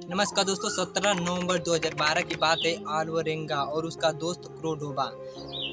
नमस्कार दोस्तों, 17 नवंबर 2012 की बात है। अल्वरेंगा और उसका दोस्त क्रोडोबा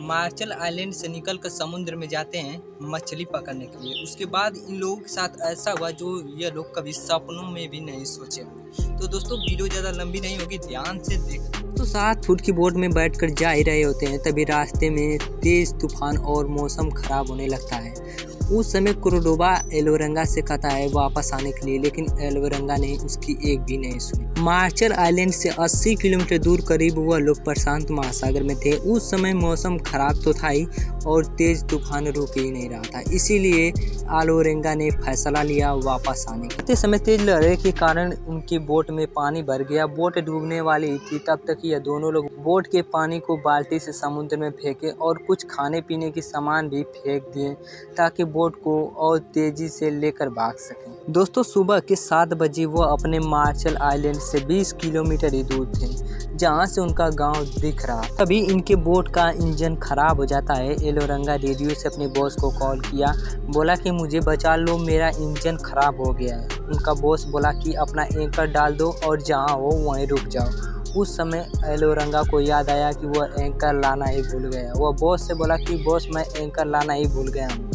मार्शल आइलैंड से निकलकर समुद्र में जाते हैं मछली पकड़ने के लिए। उसके बाद इन लोगों के साथ ऐसा हुआ जो ये लोग कभी सपनों में भी नहीं सोचे होंगे। तो दोस्तों वीडियो ज़्यादा लंबी नहीं होगी, ध्यान से देख। तो 7 फुट की बोट में बैठकर जा ही रहे होते हैं, तभी रास्ते में तेज तूफान और मौसम खराब होने लगता है। उस समय क्रोडोबा एलोरेंगा से कहता है वापस आने के लिए, लेकिन एलोरेंगा ने उसकी एक भी नहीं सुनी। मार्शल आइलैंड से 80 किलोमीटर दूर करीब वह लोग प्रशांत महासागर में थे। उस समय मौसम खराब तो था ही और तेज तूफान रुक ही नहीं रहा था, इसीलिए एलोरेंगा ने फैसला लिया वापस आने का। इतने समय तेज लहरें के कारण उनकी बोट में पानी भर गया। बोट डूबने वाली थी। तब तक यह दोनों लोग बोट के पानी को बाल्टी से समुद्र में फेंके और कुछ खाने पीने की सामान भी फेंक दिए ताकि बोट को और तेजी से लेकर भाग सकें। दोस्तों सुबह के 7 बजे वो अपने मार्शल आइलैंड से 20 किलोमीटर ही दूर थे, जहां से उनका गांव दिख रहा। तभी इनके बोट का इंजन खराब हो जाता है। एलोरेंगा रेडियो से अपने बॉस को कॉल किया, बोला कि मुझे बचा लो, मेरा इंजन खराब हो गया है। उनका बॉस बोला कि अपना एंकर डाल दो और जहाँ हो वहीं रुक जाओ। उस समय एलोरेंगा को याद आया कि वह एंकर लाना ही भूल गया। वह बॉस से बोला कि बॉस मैं एंकर लाना ही भूल गया हूँ।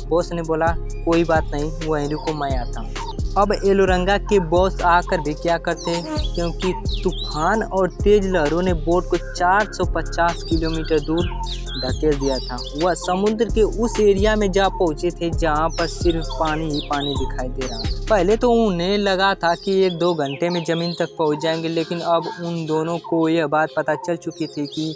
बॉस ने बोला कोई बात नहीं, वहीं रुको, मैं आता हूँ। अब एलोरेंगा के बॉस आकर भी क्या करते, क्योंकि तूफान और तेज लहरों ने बोट को 450 किलोमीटर दूर धकेल दिया था। वह समुद्र के उस एरिया में जा पहुंचे थे जहां पर सिर्फ पानी ही पानी दिखाई दे रहा था। पहले तो उन्हें लगा था कि 1-2 घंटे में जमीन तक पहुंच जाएंगे, लेकिन अब उन दोनों को यह बात पता चल चुकी थी कि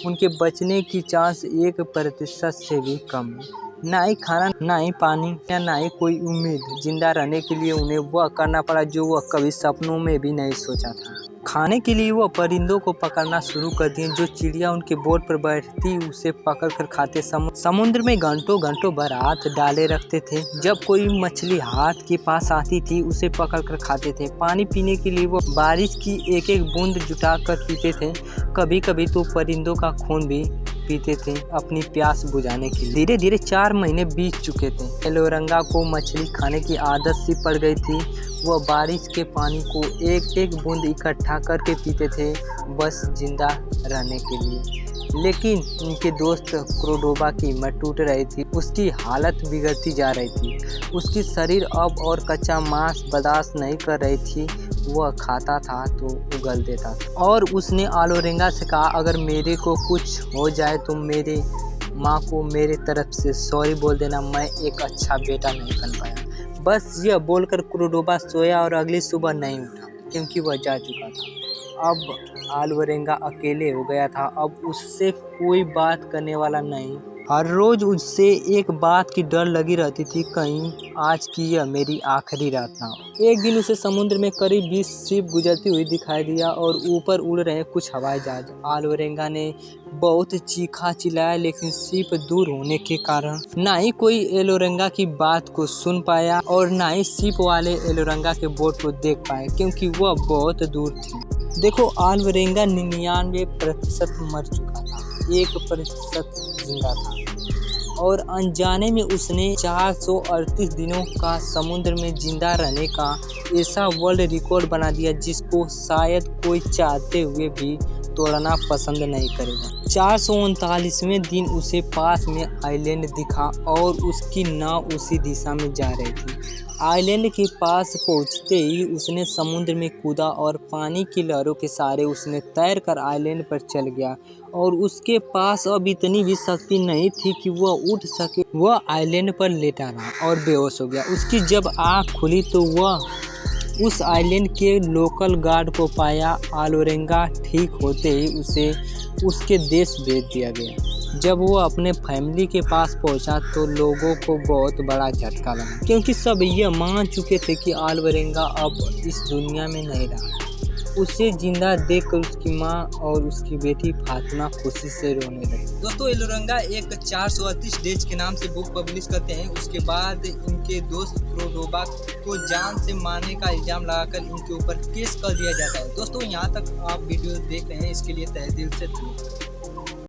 उनके बचने की चांस 1% से भी कम है। ना ही खाना, ना ही पानी या ना ही कोई उम्मीद। जिंदा रहने के लिए उन्हें वह करना पड़ा जो वह कभी सपनों में भी नहीं सोचा था। खाने के लिए वह परिंदों को पकड़ना शुरू कर दिए। जो चिड़िया उनके बोट पर बैठती उसे पकड़कर खाते। समुद्र में घंटों घंटों भर हाथ डाले रखते थे। जब कोई मछली हाथ के पास आती थी उसे पकड़कर खाते थे। पानी पीने के लिए वह बारिश की एक एक बूंद जुटा कर पीते थे। कभी कभी तो परिंदों का खून भी पीते थे अपनी प्यास बुझाने के लिए। धीरे धीरे 4 महीने बीत चुके थे। एलोरेंगा को मछली खाने की आदत सी पड़ गई थी। वह बारिश के पानी को एक एक बूंद इकट्ठा करके पीते थे, बस जिंदा रहने के लिए। लेकिन उनके दोस्त क्रोडोबा की हिम्मत टूट रही थी। उसकी हालत बिगड़ती जा रही थी। उसकी शरीर अब और कच्चा मांस बर्दाश्त नहीं कर रही थी। वह खाता था तो उगल देता था। और उसने एलोरेंगा से कहा, अगर मेरे को कुछ हो जाए तो मेरे माँ को मेरे तरफ से सॉरी बोल देना, मैं एक अच्छा बेटा नहीं बन पाया। बस यह बोलकर क्रोडोबा सोया और अगली सुबह नहीं उठा, क्योंकि वह जा चुका था। अब एलोरेंगा अकेले हो गया था। अब उससे कोई बात करने वाला नहीं। हर रोज उससे एक बात की डर लगी रहती थी, कहीं आज की यह मेरी आखिरी रात ना हो। एक दिन उसे समुद्र में करीब 20 शिप गुजरती हुई दिखाई दिया और ऊपर उड़ रहे कुछ हवाई जहाज। एलोरेंगा ने बहुत चीखा चिल्लाया, लेकिन शिप दूर होने के कारण ना ही कोई एलोरेंगा की बात को सुन पाया और ना ही शिप वाले एलोरेंगा के बोट को देख पाए, क्योंकि वह बहुत दूर थी। देखो एलोरेंगा 99% मर चुका था, 1% जिंदा था। और अनजाने में उसने 438 दिनों का समुद्र में जिंदा रहने का ऐसा वर्ल्ड रिकॉर्ड बना दिया, जिसको शायद कोई चाहते हुए भी तोड़ना पसंद नहीं करेगा। 439वें दिन उसे पास में आइलैंड दिखा और उसकी नाव उसी दिशा में जा रही थी। आइलैंड के पास पहुंचते ही उसने समुद्र में कूदा और पानी की लहरों के सहारे उसने तैरकर आइलैंड पर चल गया। और उसके पास अब इतनी भी शक्ति नहीं थी कि वह उठ सके। वह आइलैंड पर लेटा रहा और बेहोश हो गया। उसकी जब आँख खुली तो वह उस आइलैंड के लोकल गार्ड को पाया। एलोरेंगा ठीक होते ही उसे उसके देश भेज दिया गया। जब वो अपने फैमिली के पास पहुंचा तो लोगों को बहुत बड़ा झटका लगा, क्योंकि सब यह मान चुके थे कि एलोरेंगा अब इस दुनिया में नहीं रहा। उसे जिंदा देखकर उसकी माँ और उसकी बेटी फातिमा खुशी से रोने लगी। दोस्तों एलोरेंगा एक 438 डेज के नाम से बुक पब्लिश करते हैं। उसके बाद इनके दोस्त क्रोडोबा को जान से मारने का इल्जाम लगाकर इनके ऊपर केस कर दिया जाता है। दोस्तों यहाँ तक आप वीडियो देख रहे हैं, इसके लिए तहे दिल से धन्यवाद।